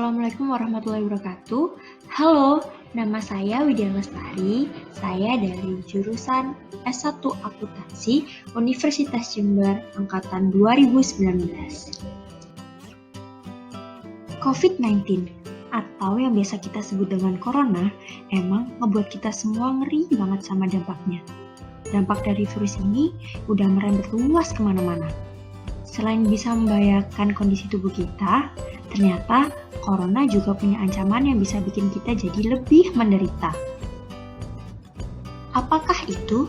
Assalamualaikum warahmatullahi wabarakatuh. Halo, nama saya Widya Lestari. Saya dari jurusan S1 Akuntansi Universitas Jember Angkatan 2019. COVID-19 atau yang biasa kita sebut dengan Corona emang ngebuat kita semua ngeri banget sama dampaknya. Dampak dari virus ini udah merembet luas kemana-mana. Selain bisa membahayakan kondisi tubuh kita, ternyata Corona juga punya ancaman yang bisa bikin kita jadi lebih menderita. Apakah itu?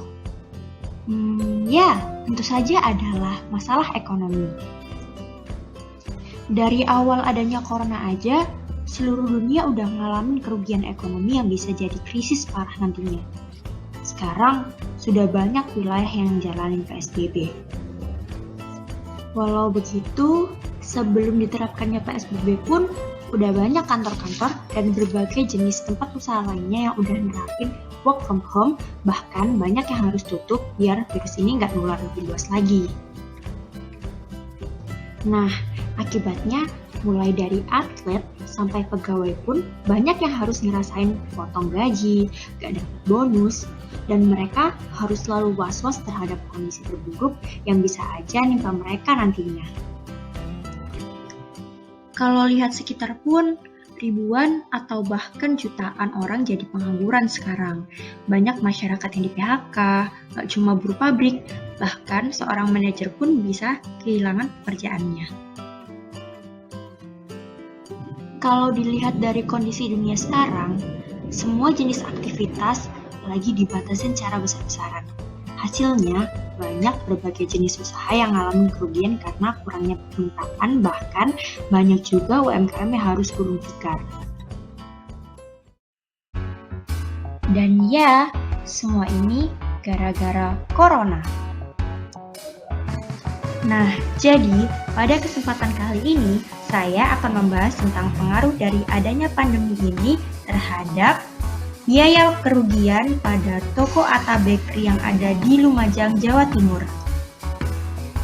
Ya, tentu saja adalah masalah ekonomi. Dari awal adanya Corona aja, seluruh dunia udah ngalamin kerugian ekonomi yang bisa jadi krisis parah nantinya. Sekarang, sudah banyak wilayah yang jalanin PSBB. Walau begitu, sebelum diterapkannya PSBB pun, udah banyak kantor-kantor dan berbagai jenis tempat usaha lainnya yang udah nerapin work from home, bahkan banyak yang harus tutup biar virus ini nggak nular lebih luas lagi. Nah, akibatnya mulai dari atlet sampai pegawai pun banyak yang harus ngerasain potong gaji, gak dapat bonus, dan mereka harus selalu was-was terhadap kondisi terburuk yang bisa aja nimpa mereka nantinya. Kalau lihat sekitar pun, ribuan atau bahkan jutaan orang jadi pengangguran sekarang. Banyak masyarakat yang di-PHK, gak cuma buruh pabrik, bahkan seorang manajer pun bisa kehilangan pekerjaannya. Kalau dilihat dari kondisi dunia sekarang, semua jenis aktivitas lagi dibatasin secara besar-besaran. Hasilnya, banyak berbagai jenis usaha yang ngalamin kerugian karena kurangnya permintaan, bahkan banyak juga UMKM yang harus gulung tikar. Dan ya, semua ini gara-gara Corona. Nah, jadi pada kesempatan kali ini, saya akan membahas tentang pengaruh dari adanya pandemi ini terhadap biaya kerugian pada toko Atta Bakery yang ada di Lumajang, Jawa Timur.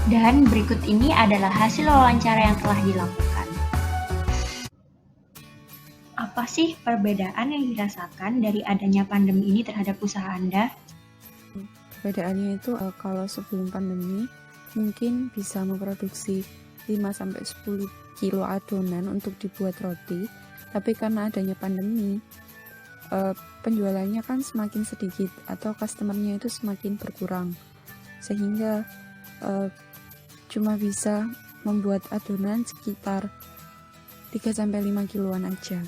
Dan berikut ini adalah hasil wawancara yang telah dilakukan. Apa sih perbedaan yang dirasakan dari adanya pandemi ini terhadap usaha Anda? Perbedaannya itu kalau sebelum pandemi mungkin bisa memproduksi 5-10 kilo adonan untuk dibuat roti, tapi karena adanya pandemi penjualannya kan semakin sedikit atau customernya itu semakin berkurang, sehingga cuma bisa membuat adonan sekitar 3-5 kiloan aja.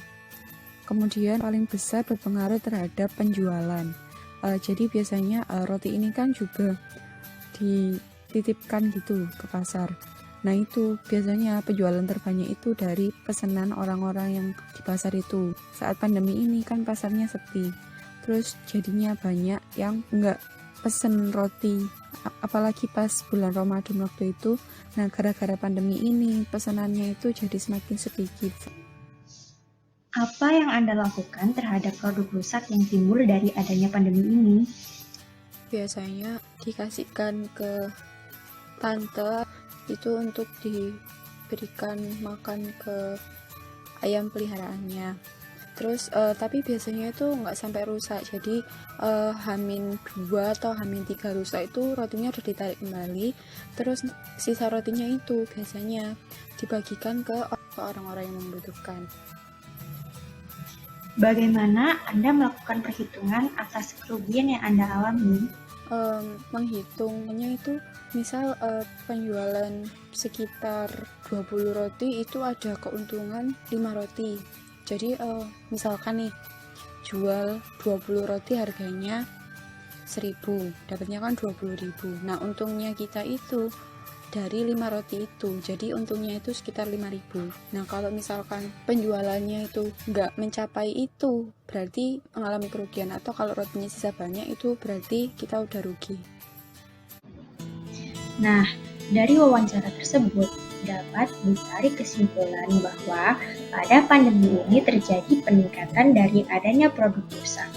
Kemudian paling besar berpengaruh terhadap penjualan. Jadi biasanya roti ini kan juga dititipkan gitu ke pasar. Nah itu biasanya penjualan terbanyak itu dari pesanan orang-orang yang di pasar itu. Saat pandemi ini kan pasarnya sepi, terus jadinya banyak yang nggak pesen roti, apalagi pas bulan Ramadan waktu itu. Nah gara-gara pandemi ini pesanannya itu jadi semakin sedikit. Apa yang Anda lakukan terhadap produk rusak yang timbul dari adanya pandemi ini? Biasanya dikasihkan ke tante itu untuk diberikan makan ke ayam peliharaannya. Terus tapi biasanya itu nggak sampai rusak, jadi H-2 atau H-3 rusak itu rotinya udah ditarik kembali. Terus sisa rotinya itu biasanya dibagikan ke orang-orang yang membutuhkan. Bagaimana Anda melakukan perhitungan atas kerugian yang Anda alami? Menghitungnya itu misal penjualan sekitar 20 roti itu ada keuntungan 5 roti. Jadi misalkan nih jual 20 roti harganya 1.000, dapatnya kan 20.000. Nah untungnya kita itu dari 5 roti itu, jadi untungnya itu sekitar 5.000. Nah kalau misalkan penjualannya itu nggak mencapai itu, berarti mengalami kerugian, atau kalau rotinya sisa banyak itu berarti kita udah rugi. Nah, dari wawancara tersebut dapat ditarik kesimpulan bahwa pada pandemi ini terjadi peningkatan dari adanya produk rusak,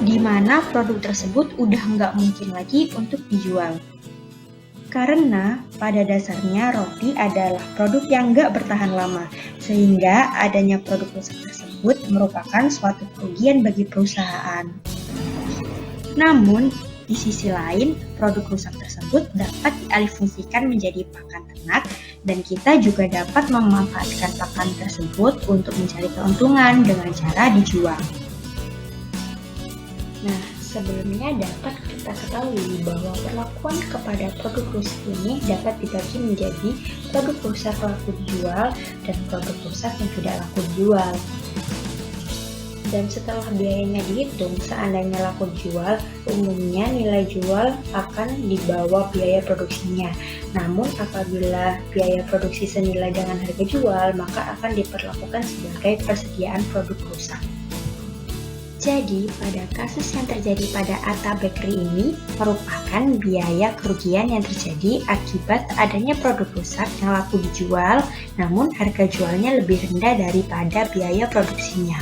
di mana produk tersebut udah nggak mungkin lagi untuk dijual. Karena pada dasarnya roti adalah produk yang nggak bertahan lama, sehingga adanya produk rusak tersebut merupakan suatu kerugian bagi perusahaan. Namun, di sisi lain, produk rusak tersebut dapat dialihfungsikan menjadi pakan ternak, dan kita juga dapat memanfaatkan pakan tersebut untuk mencari keuntungan dengan cara dijual. Nah, sebelumnya dapat kita ketahui bahwa perlakuan kepada produk rusak ini dapat dibagi menjadi produk rusak laku dijual dan produk rusak yang tidak laku dijual. Dan setelah biayanya dihitung, seandainya laku dijual, umumnya nilai jual akan di bawah biaya produksinya. Namun apabila biaya produksi senilai dengan harga jual, maka akan diperlakukan sebagai persediaan produk rusak. Jadi, pada kasus yang terjadi pada Atta Bakery ini merupakan biaya kerugian yang terjadi akibat adanya produk rusak yang laku dijual, namun harga jualnya lebih rendah daripada biaya produksinya.